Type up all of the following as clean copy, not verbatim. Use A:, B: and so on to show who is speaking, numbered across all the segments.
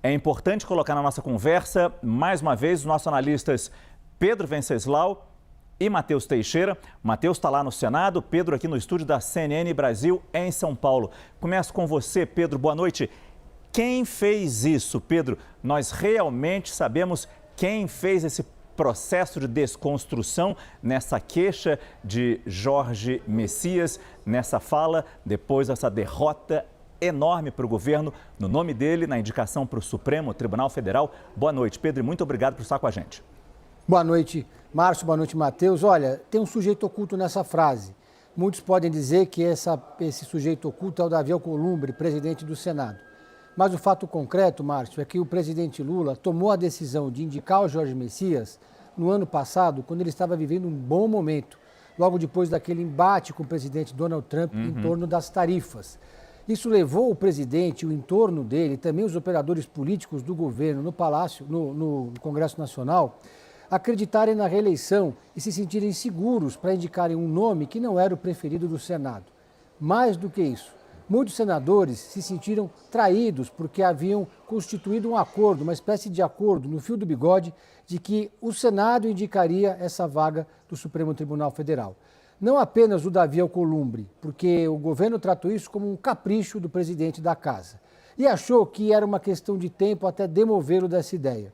A: É importante colocar na nossa conversa, mais uma vez, os nossos analistas Pedro Venceslau e Matheus Teixeira. Matheus está lá no Senado, Pedro aqui no estúdio da CNN Brasil, em São Paulo. Começo com você, Pedro. Boa noite. Quem fez isso, Pedro? Nós realmente sabemos quem fez esse processo de desconstrução nessa queixa de Jorge Messias, nessa fala, depois dessa derrota enorme para o governo, no nome dele, na indicação para o Supremo Tribunal Federal. Boa noite, Pedro, e muito obrigado por estar com a gente.
B: Boa noite, Márcio, boa noite, Matheus. Olha, tem um sujeito oculto nessa frase. Muitos podem dizer que esse sujeito oculto é o Davi Alcolumbre, presidente do Senado. Mas o fato concreto, Márcio, é que o presidente Lula tomou a decisão de indicar o Jorge Messias no ano passado, quando ele estava vivendo um bom momento, logo depois daquele embate com o presidente Donald Trump em torno das tarifas. Isso levou o presidente, o entorno dele, também os operadores políticos do governo no Palácio, no Congresso Nacional, a acreditarem na reeleição e se sentirem seguros para indicarem um nome que não era o preferido do Senado. Mais do que isso, muitos senadores se sentiram traídos porque haviam constituído um acordo, uma espécie de acordo no fio do bigode, de que o Senado indicaria essa vaga do Supremo Tribunal Federal. Não apenas o Davi Alcolumbre, porque o governo tratou isso como um capricho do presidente da casa e achou que era uma questão de tempo até demovê-lo dessa ideia.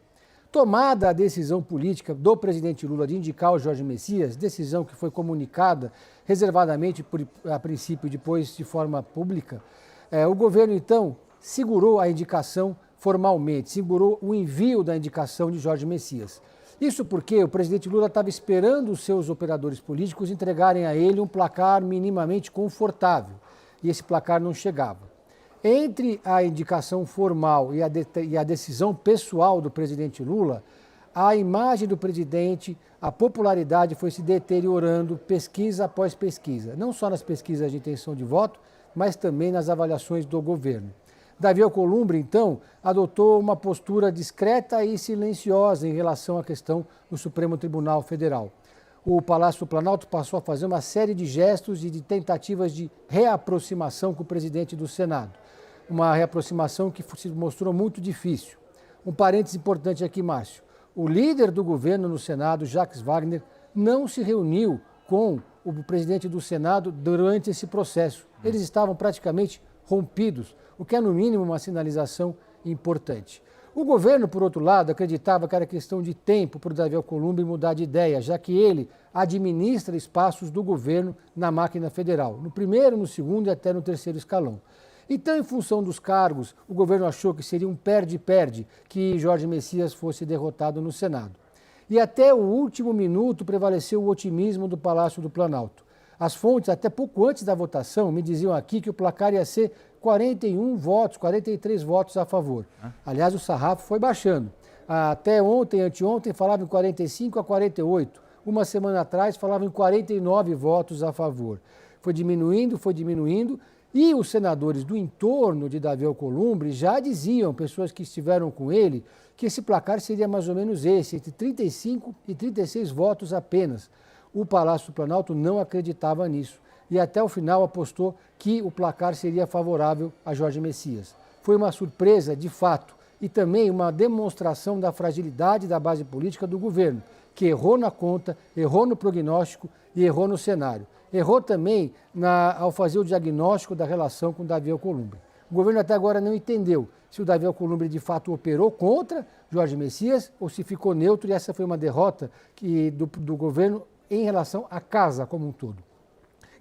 B: Tomada a decisão política do presidente Lula de indicar o Jorge Messias, decisão que foi comunicada reservadamente a princípio e depois de forma pública, o governo então segurou a indicação formalmente, segurou o envio da indicação de Jorge Messias. Isso porque o presidente Lula estava esperando os seus operadores políticos entregarem a ele um placar minimamente confortável, e esse placar não chegava. Entre a indicação formal e a decisão pessoal do presidente Lula, a imagem do presidente, a popularidade foi se deteriorando pesquisa após pesquisa, não só nas pesquisas de intenção de voto, mas também nas avaliações do governo. Davi Alcolumbre, então, adotou uma postura discreta e silenciosa em relação à questão do Supremo Tribunal Federal. O Palácio do Planalto passou a fazer uma série de gestos e de tentativas de reaproximação com o presidente do Senado. Uma reaproximação que se mostrou muito difícil. Um parênteses importante aqui, Márcio. O líder do governo no Senado, Jacques Wagner, não se reuniu com o presidente do Senado durante esse processo. Eles estavam praticamente rompidos, o que é, no mínimo, uma sinalização importante. O governo, por outro lado, acreditava que era questão de tempo para o Davi Alcolumbre mudar de ideia, já que ele administra espaços do governo na máquina federal, no primeiro, no segundo e até no terceiro escalão. Então, em função dos cargos, o governo achou que seria um perde-perde que Jorge Messias fosse derrotado no Senado. E até o último minuto prevaleceu o otimismo do Palácio do Planalto. As fontes, até pouco antes da votação, me diziam aqui que o placar ia ser 41 votos, 43 votos a favor. Aliás, o sarrafo foi baixando. Até ontem, anteontem, falava em 45 a 48. Uma semana atrás, falava em 49 votos a favor. Foi diminuindo, e os senadores do entorno de Davi Alcolumbre já diziam, pessoas que estiveram com ele, que esse placar seria mais ou menos esse, entre 35 e 36 votos apenas. O Palácio do Planalto não acreditava nisso e até o final apostou que o placar seria favorável a Jorge Messias. Foi uma surpresa, de fato, e também uma demonstração da fragilidade da base política do governo, que errou na conta, errou no prognóstico e errou no cenário. Errou também ao fazer o diagnóstico da relação com Davi Alcolumbre. O governo até agora não entendeu se o Davi Alcolumbre de fato operou contra Jorge Messias ou se ficou neutro, e essa foi uma derrota do governo em relação à casa como um todo,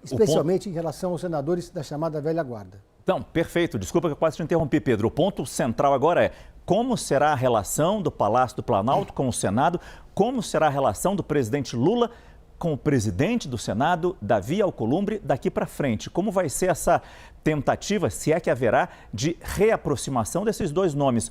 B: especialmente em relação aos senadores da chamada velha guarda.
A: Então, perfeito. Desculpa que eu quase te interrompi, Pedro. O ponto central agora é como será a relação do Palácio do Planalto com o Senado, como será a relação do presidente Lula com o presidente do Senado, Davi Alcolumbre, daqui para frente. Como vai ser essa tentativa, se é que haverá, de reaproximação desses dois nomes?